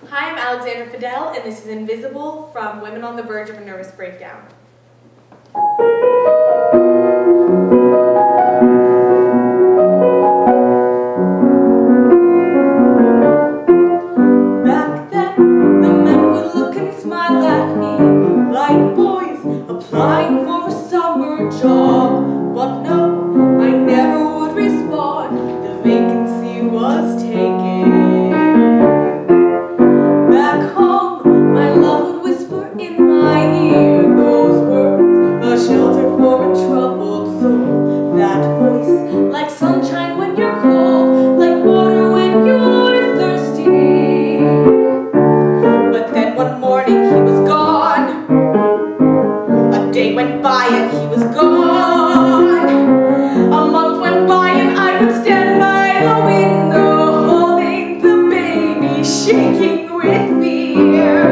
Hi, I'm Alexandra Fadel, and this is Invisible from Women on the Verge of a Nervous Breakdown. Back then, the men would look and smile at me like boys applying for a summer job. But no, I never would respond. The vacancy was taken. Back home, my love would whisper in my ear those words, a shelter for a troubled soul. That voice, like sunshine when you're cold, like water when you're thirsty. But then one morning he was gone. A day went by and he was gone. A month went by and I would stand by the window holding the baby, shaking with fear.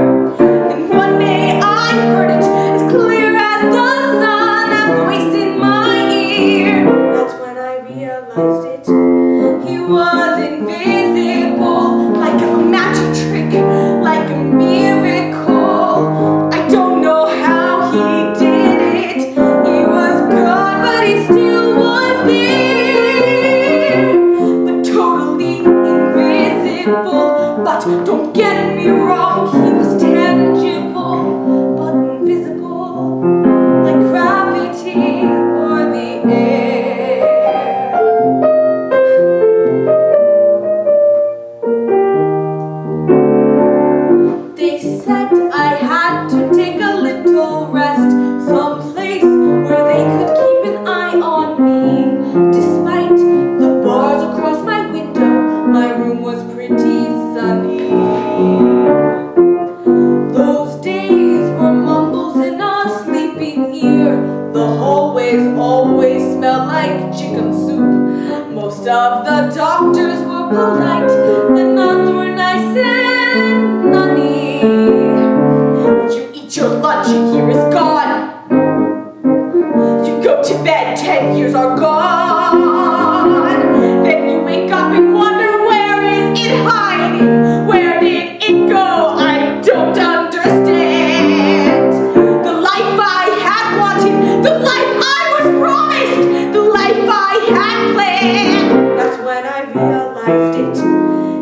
And one day I heard it as clear as the sun, a voice in my ear. That's when I realized it. He was invisible, like a magic trick, like a miracle. I don't know how he did it. He was gone, but he still was there. But totally invisible. But don't get me wrong, he was tangible, but invisible, like gravity or the air. They said I had to take a little rest, someplace where they could keep an eye on me. Despite the bars across my window, my room was pretty sunny. Those days were mumbles in a sleeping ear. The hallways always smelled like chicken soup. Most of the doctors were polite, the nuns were nice and nunny. You eat your lunch, a year is gone. You go to bed, 10 years are gone. Then you wake up and wonder, where is it hiding? Where did it go? I don't understand. The life I had wanted, the life I was promised, the life I had planned. That's when I realized it.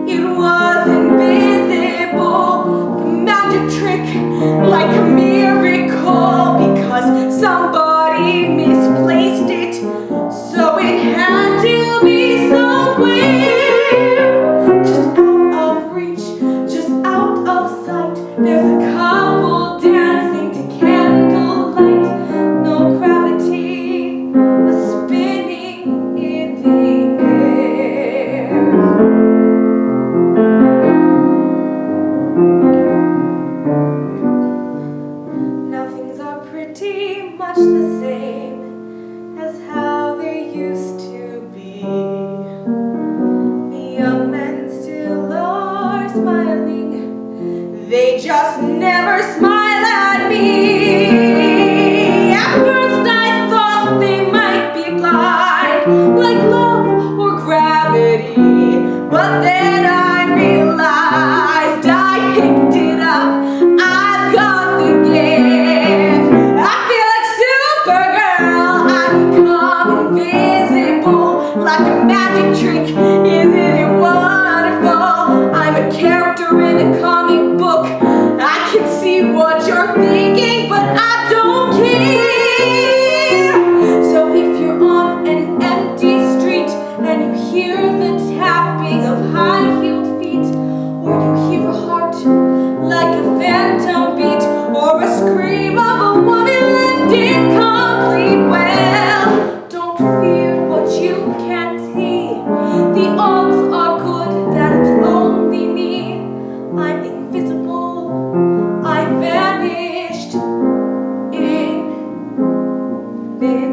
It was invisible, a magic trick, like a miracle, because somebody misplaced it, so it had to be somewhere. Just out of reach, just out of sight, there's a couple dancing to candlelight. No gravity, a spinning in the air. Now things are pretty much the same as how they used to be. The young men still are smiling, they just never smile at me. At first I thought they might be blind, like love or gravity, but then I realized I picked it up. I've got the gift. I feel like Supergirl. I become invisible, like a magic trick. Isn't it wonderful? I'm a character in a comic book. I can see what you're thinking, but I don't care. So if you're on an empty street and you hear the tapping of high-heeled feet, or you hear a heart like a phantom beat, or a scream of a woman lifted complete, well, don't fear what you can't see. The odds are good that it's only me. I'm invisible, I vanished in thin.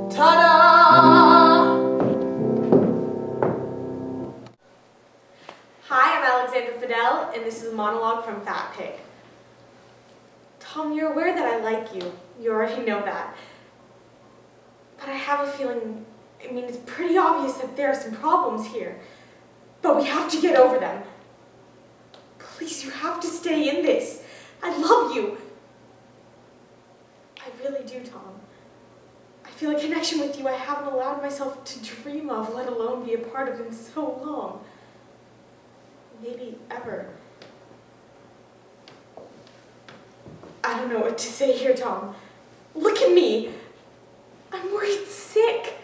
Ta-da! Hi, I'm Alexandra Fadel, and this is a monologue from Fat Pig. Tom, you're aware that I like you. You already know that. But I have a feeling, it's pretty obvious that there are some problems here. But we have to get over them. Please, you have to stay in this. I love you. I really do, Tom. I feel a connection with you I haven't allowed myself to dream of, let alone be a part of in so long. Maybe ever. I don't know what to say here, Tom. Look at me. I'm worried sick.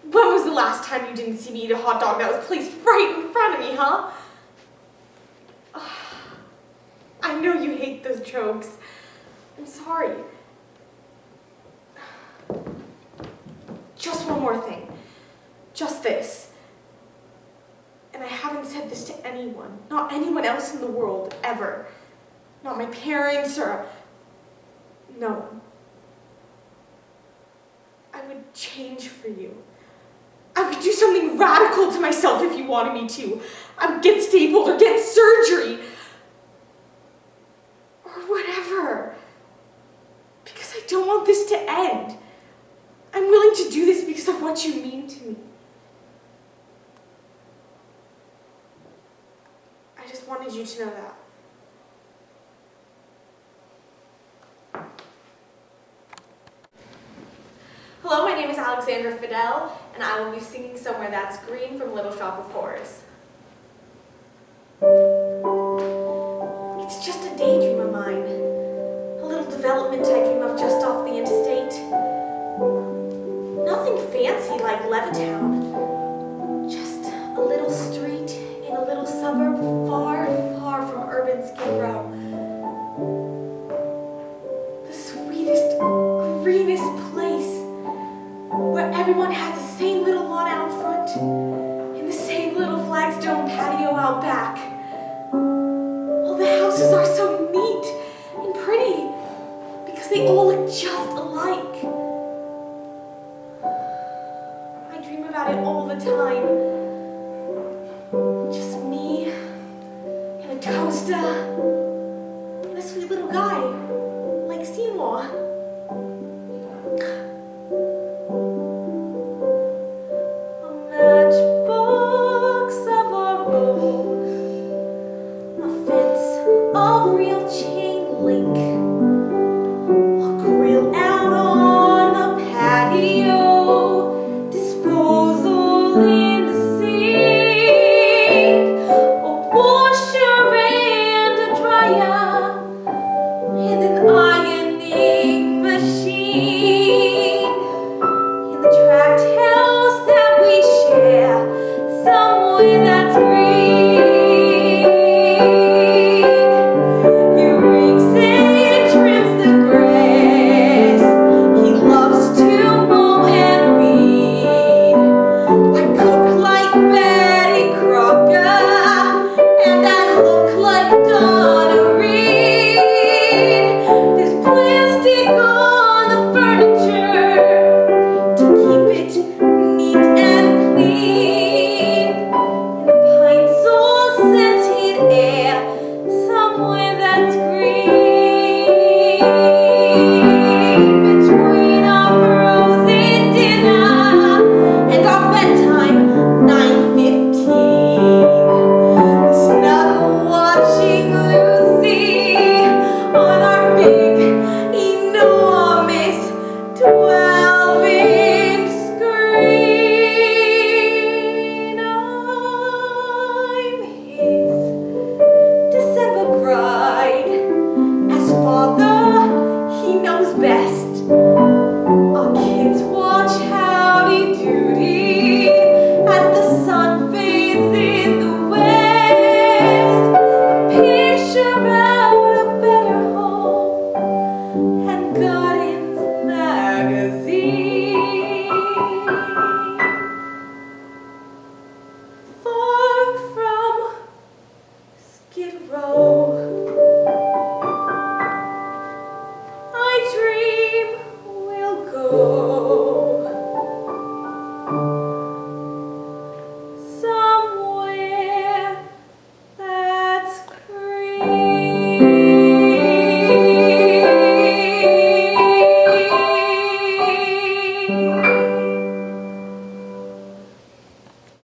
When was the last time you didn't see me eat a hot dog that was placed right in front of me, huh? I know you hate those jokes. I'm sorry. Just one more thing. Just this. And I haven't said this to anyone. Not anyone else in the world, ever. Not my parents or... no one. I would change for you. I would do something radical to myself if you wanted me to. I would get stapled or get surgery. Or whatever. Because I don't want this to end. I'm willing to do this because of what you mean to me. I just wanted you to know that. Hello, my name is Alexandra Fadel, and I will be singing Somewhere That's Green from Little Shop of Horrors. It's just a daydream of mine. A little development I dream of just off the interstate. Nothing fancy like Levittown. Just a little street in a little suburb far, far from urban Skid Row. The sweetest, greenest place where everyone has the same little lawn out front and the same little flagstone patio out back. All the houses are so neat and pretty because they all look just alike. I dream about it all the time. Just me and a toaster and a sweet little guy like Seymour. Matchbox of a road, a fence of real chain link, a grill out on a patio, disposal in the sink, a washer and a dryer, and an ironing machine, in the tract house that we share. Some